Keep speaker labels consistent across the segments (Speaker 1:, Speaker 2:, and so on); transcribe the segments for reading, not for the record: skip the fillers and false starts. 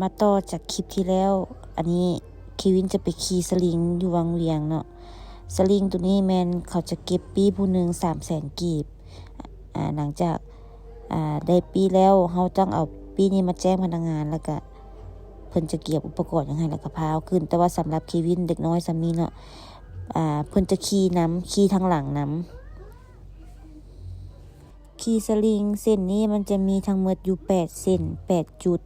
Speaker 1: มาต่อจากคลิปที่แล้วอันนี้เควินจะไปขี่สลิงอยู่วังเวียงเนาะสลิงตัวนี้แมนเขาจะเก็บปีผู้หนึ่ง300,000 กีบหลังจากได้ปีแล้วเขาต้องเอาปีนี้มาแจ้งพนักงานแล้วก็เพิ่นจะเก็บอุปกรณ์อย่างไรแล้วก็พาขึ้นแต่ว่าสำหรับเควินเด็กน้อยสามีเนาะเพิ่นจะขี่ทางหลังน้ำขี่สลิงเส้นนี้มันจะมีทั้งหมดอยู่8 เส้น8 จุด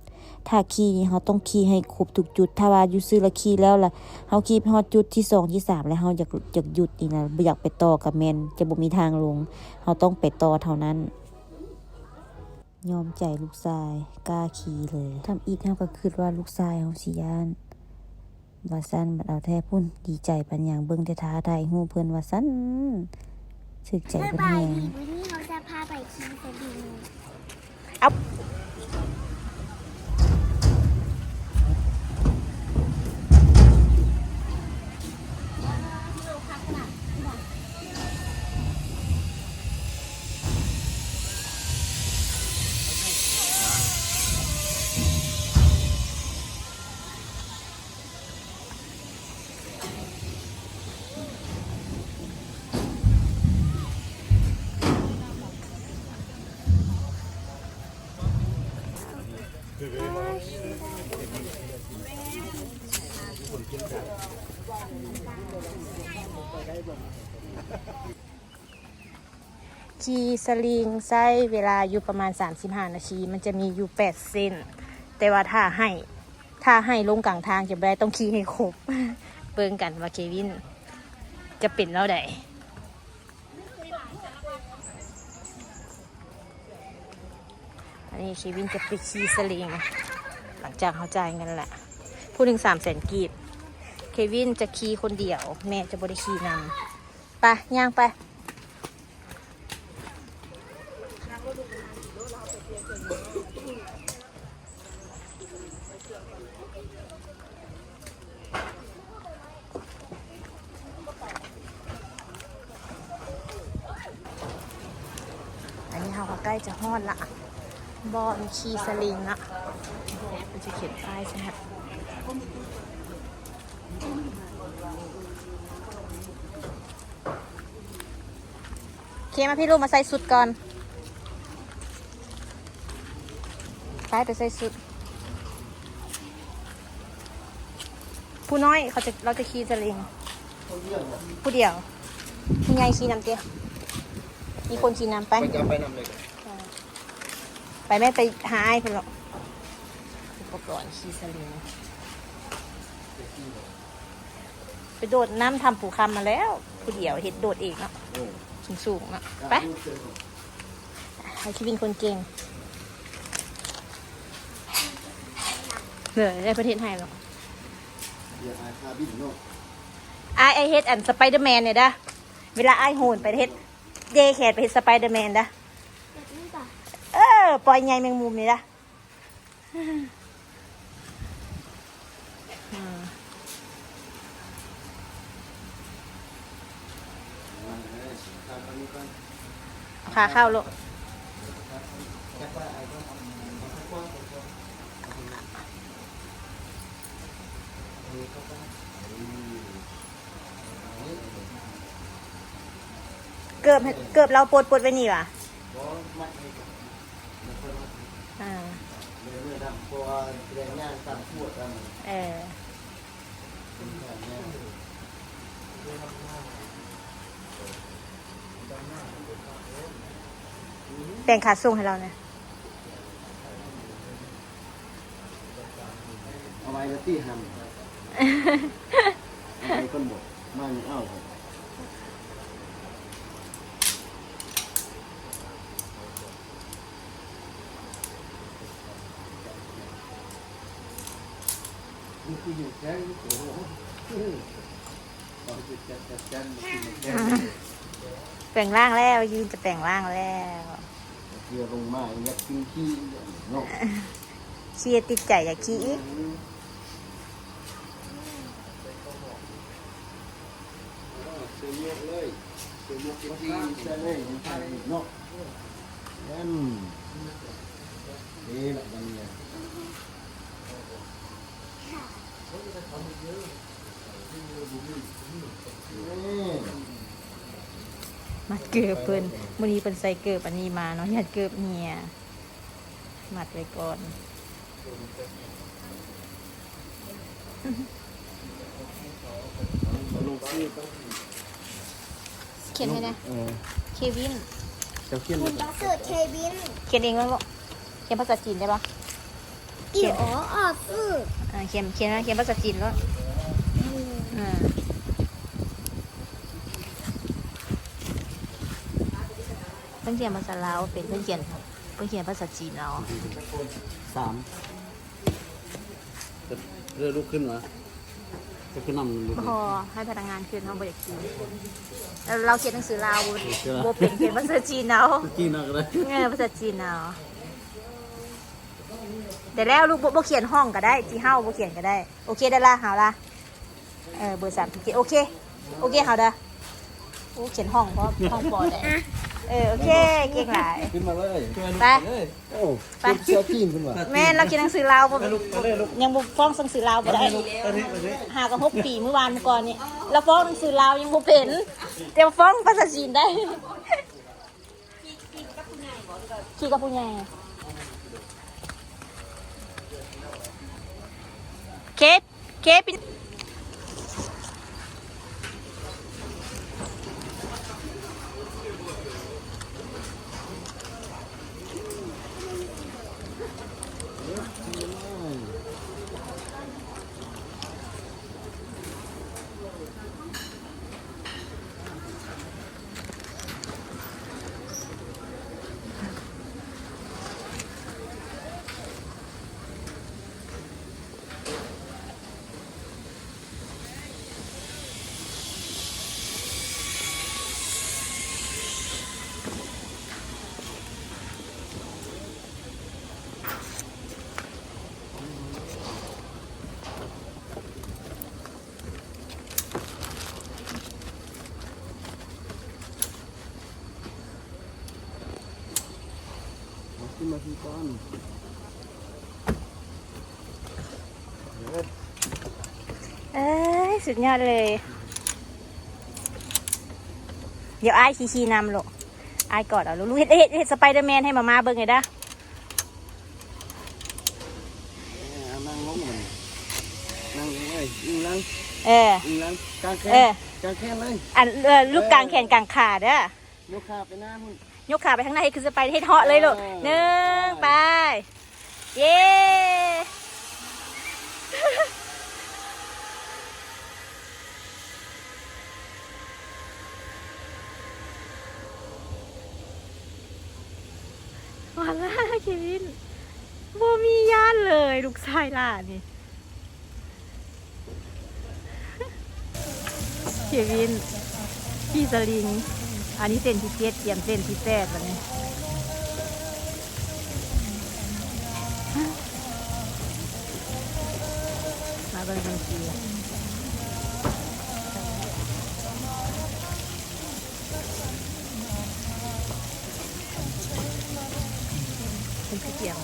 Speaker 1: ถ้าขี่นี่เขาต้องขี่ให้ครบทุกจุดถ้าว่าอยู่ซื้อละขี่แล้วล่ะเขาขี่ไปฮอดจุดที่2ที่3แล้วเขาอยากหยุดนี่นะบ่อยากไปต่อกับแม่นจะบ่มีทางลงเขาต้องไปต่อเท่านั้นยอมใจลูกชายกล้าขี่เลยทำอีกเฮาก็คิดว่าลูกชายเฮาสิย้านว่าซั่นบัดเอาแท้พุ่นดีใจปานหยังเบิ่งแต่ท้าทายฮู้เพิ่นว่าซั่นสึกใจเพิ่นแฮง
Speaker 2: วันนี้เราจะพาไปขี่สลิง
Speaker 1: เอาขี่สลิงใช้เวลาอยู่ประมาณ35 นาทีมันจะมีอยู่8 เส้นแต่ว่าถ้าให้ลงกลางทางจะไม่ได้ต้องขี่ให้ครบเบิ่งกันว่าเควินจะเป็นแล้วใดอันนี้เควินจะไปขี่สลิงหลังจากเขาจ่ายเงินแหละผู้หนึ่ง300,000 กีบเควินจะขี่คนเดียวแม่จะบริขี่นำไปย่างไปอันนี้เขาก็ใกล้จะฮอดละบอลขี่สลิงละมันจะเขียนป้ายใช่ไหมเคมาพี่ลูกมาใส่สุดก่อนไปใส่สุดผู้น้อยเราจะขี่สลิงผู้เดียวผู้ใหญ่ขี่น้ำเตี้ยมีคนขี่น้ำไป
Speaker 3: ไปนำเลย
Speaker 1: ไปแม่ไปหาไอ้เพื่อนหรอกอุปกรณ์ขี่สลิงไปโดดน้ำทำผูกคำมาแล้วผู้เดียวเห็ดโดดเองเนาะสูงๆเนาะไปให้ชีวินคนเก่งเหนื่อยในประเทศไทยหรอกไอเฮ็ดอันสไปเดอร์แมนเนี่ยนะเวลาไอโหนไปเฮ็ดเดย์แขนไปเฮ็ดสไปเดอร์แมนนะปล่อยไงแมงมุมนี่นะขาเข้าลูกเกือบเราปลดไว้นี่ว่ะแบ่งขาส่งให้เราเนี่ย
Speaker 3: เอาไว้แล้วตี้ทำเอาไว้ก้นบดมาไม่เอา
Speaker 1: แปลงร่างแล้วยืนจะแปลงร่างแล้ว
Speaker 3: เรือลงมาอยากกินขี้เนาะ
Speaker 1: เชียติดใจอยากขี้อีก
Speaker 3: เสือยกเลยเสือยกขี้ใช่เลยเนาะนั่นนี่แหละมันเนี่ย
Speaker 1: มัดเกือบเพิ่นมื้อนี้เพิ่นใส่เกือบอันนี้มาเนาะอย่าเกือบเหี่ยมัดไว้ก่อนเขียนให้นะเควิน
Speaker 3: เจ้าเขียน
Speaker 2: คุณต้องเสิร์ชเควิน
Speaker 1: เขียนเองมั้งลูกเขียนภาษาจีนได้ปะ
Speaker 2: อิ๋วอ๋อออกอือ
Speaker 1: เขียนภาษาจีนแล้วเพิ่นเขียนภาษาลาวเป็นเพิ่นเขียนภาษาจีนเรา
Speaker 3: 3เรือลุกขึ้นมาจะขึ้นนำลุก
Speaker 1: พอให้พนักงานคืนเขาบริกีแล้วเราเขียนหนังสือลาวโบเป็นเขียนภาษาจีนเอา
Speaker 3: กินอะไร
Speaker 1: ภาษาจีนเอาแต่แล้วลูกโบเขียนห้องก็ได้จีเฮ้าโบเขียนก็ได้โอเคได้ละหาละเบอร์3โอเคหาเด้อโอ้เขียนห้องเพราะห้องปอได้โอเคเก่งหลาย
Speaker 3: ขึ้นมาเลย
Speaker 1: ไป
Speaker 3: โอ้ไปเสื้อจีนขึ้นมา
Speaker 1: แม่เราเขียนหนังสือลาวยังบุฟ้องหนังสือลาวบ่ได้หากัน6 ปีเมื่อวานเมื่อก่อนนี่เราฟ้องหนังสือลาวยังบ่เป็นแต่ฟ้องภาษาจีนได้ขี่กับผู้ใหญ่เคปิน
Speaker 3: ขึ้นมาที่ก้อน
Speaker 1: สุดยอดเลยเดี๋ยวไอ้ขี่นำลูกไอ้กอดเอาลูกเฮ็ดสไปเดอร์แมนให้มาเบิ่งไงด้ะ
Speaker 3: นั่งลงเลยนั่งเลยนั่ง นั่งกางแขนกางแขนเลย
Speaker 1: ลูกกลางแขนกลางขาเด้อย
Speaker 3: กขาไปหน้าหุ่น
Speaker 1: ยกขาไปข้างในคือสไปให้เหาะเลยลูก1ไปเย้มาแล้วเควินโบมีย่านเลยลูกชายล่ะนี่เควินพี่สลิงอันนี้เส้นที่7เตรียมเส้นที่8วันนี้มาเบิ่งบัญชีเป็นพี่เกี่ยว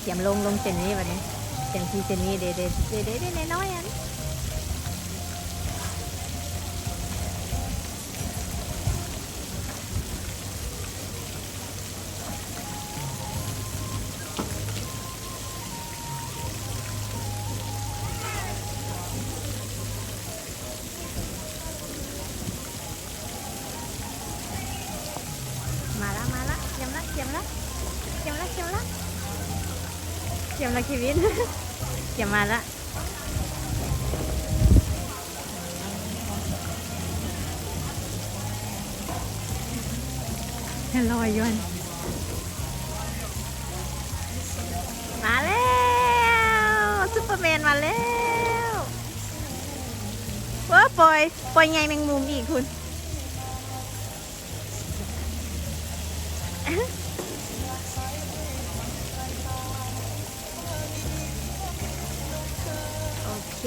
Speaker 1: เขียมลงเส้นนี้วันนี้เส้นที่เส้นนี้เด็ดน้อยๆอันมาละเขียมละเควินเขียมมาละลอยยนมาแล้วซุปเปอร์แมนมาแล้วว้าปล่อยไงแมงมุมอีกคุณโอเค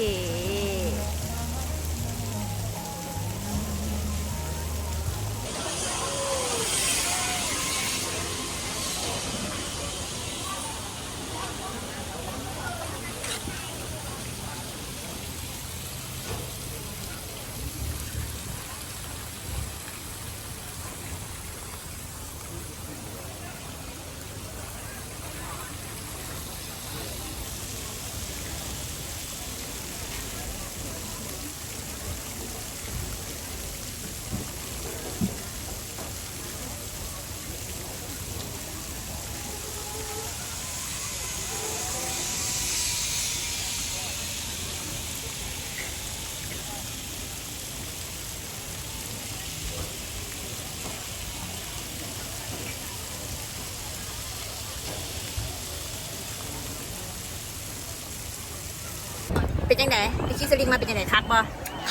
Speaker 1: เป็นจังไดไปขี่สลิงมาเป็นจังไดคักบ่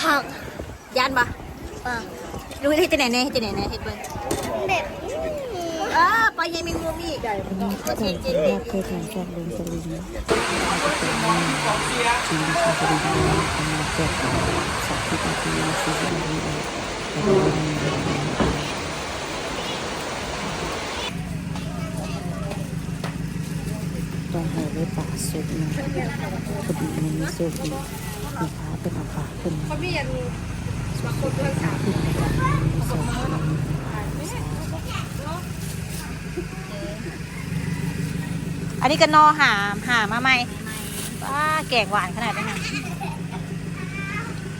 Speaker 2: หัก
Speaker 1: ย่านบ่
Speaker 2: อ่ะ
Speaker 1: รู้เฮ็ดจังได๋แน่เฮ็ดจังได๋แน่เฮ็ดเบิ่ง
Speaker 2: แบบ
Speaker 1: ปล่อยให้มีงูมีอีกได้บ่ต้อง
Speaker 4: ถ้าเคยทำชอบเลี้ยงสลิงนะชีวิตของสลิงเนี่ยทำมาจากสัตว์ที่เป็นที่ซีซั่นนี้แต่ก็ยังมีต้องให้ได้ปากสุดนะพอดีมันมีโซฟีมีขาเป็นเอาปากขึ้นมาสุดๆขาขึ้นมาจากมีโซฟี
Speaker 1: อันนี้ก็นอหามาใหม่ว้าแกงหวานขนาดนั้นนะ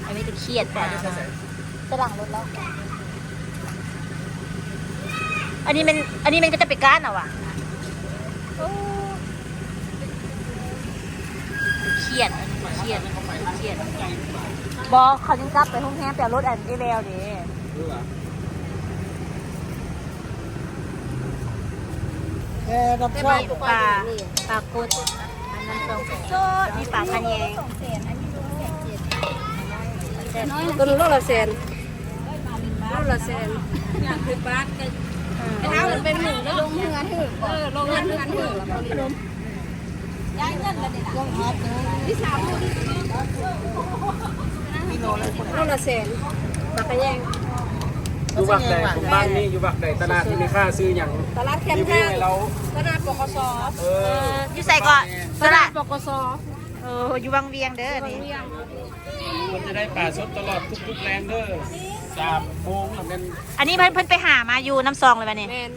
Speaker 1: อันนี้ก็เครียดไปจะหลังรถแล้วอันนี้มันก็จะไปก้านเหรอวะโอ้เครียดบอกเขายังกลับไปห้องแฮมแต่รถอันนี้แล้วดิ
Speaker 3: รับ
Speaker 1: ได้
Speaker 3: ชอ
Speaker 1: มา
Speaker 3: บ
Speaker 1: อยู่ปลาโคตรอันนั้นสองโซดมีปลาคันแยง
Speaker 5: ตัวนึงโลละแสนโลละแสนอยากคือบ้านกันถ้ามันเป็นหนึ่งลงเงินถึงลงเงินถึงย้ายเงินแล้วเนี่ยที่สามโลละแสนปากกระแยง
Speaker 3: อยู่บักใดผมบ้านนี่อยู่บักใดตลาดที่มีค่าซื้ออย่าง
Speaker 5: ตลาดแคม
Speaker 3: รี
Speaker 5: ป์
Speaker 3: วิว
Speaker 5: ทาง
Speaker 3: ให้เรา
Speaker 5: ตลาดปกส
Speaker 1: อยู่ใส่ก่อนส
Speaker 5: ต
Speaker 1: ละ
Speaker 5: ลาดปกส
Speaker 1: อยู่บางเวียงเด้อนี่
Speaker 3: มันจะได้ป่าสดตลอดทุกๆแรงเด้อ3 โมงแล้วกัน
Speaker 1: อันนี้เพิ่นไปหามาอยู่น้ำซองเลยป่ะเนี่ย
Speaker 5: แมน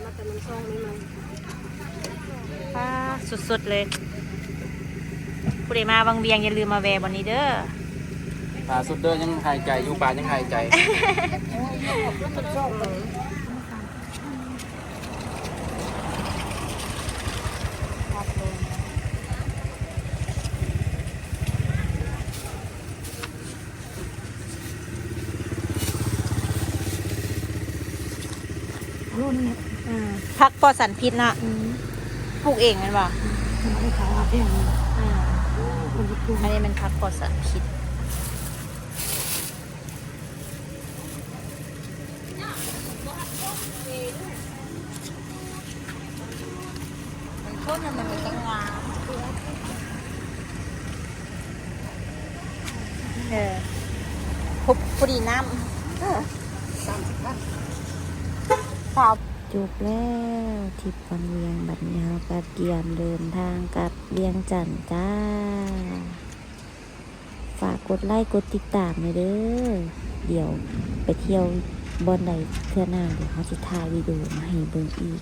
Speaker 5: มาแต่น้ำซองไม่มา
Speaker 1: สุดๆเลยผู้ใดมาบางเวียงอย่าลืมมาแวะวันนี้เด้อ
Speaker 3: ป่าสดเด้อยังหายใจอยู่ป่ายังหายใจ
Speaker 1: พักปลอดสารพิษนะปลูกเองแมันบ่อันนี้มันพักปลอดสารพิษมันต้นมันมีจังหวะพอดีน้ำสาว
Speaker 4: จบแล้วทริปวันเวียงบัดนี้เราก็เตรียมเดินทางกลับเวียงจันทน์จ้า ฝากกดไลค์กดติดตามเลยเด้อเดี๋ยวไปเที่ยวบอนใดเทื่อหน้าเดี๋ยวเขาจะถ่ายวิดีโอมาให้เบิ่งอีก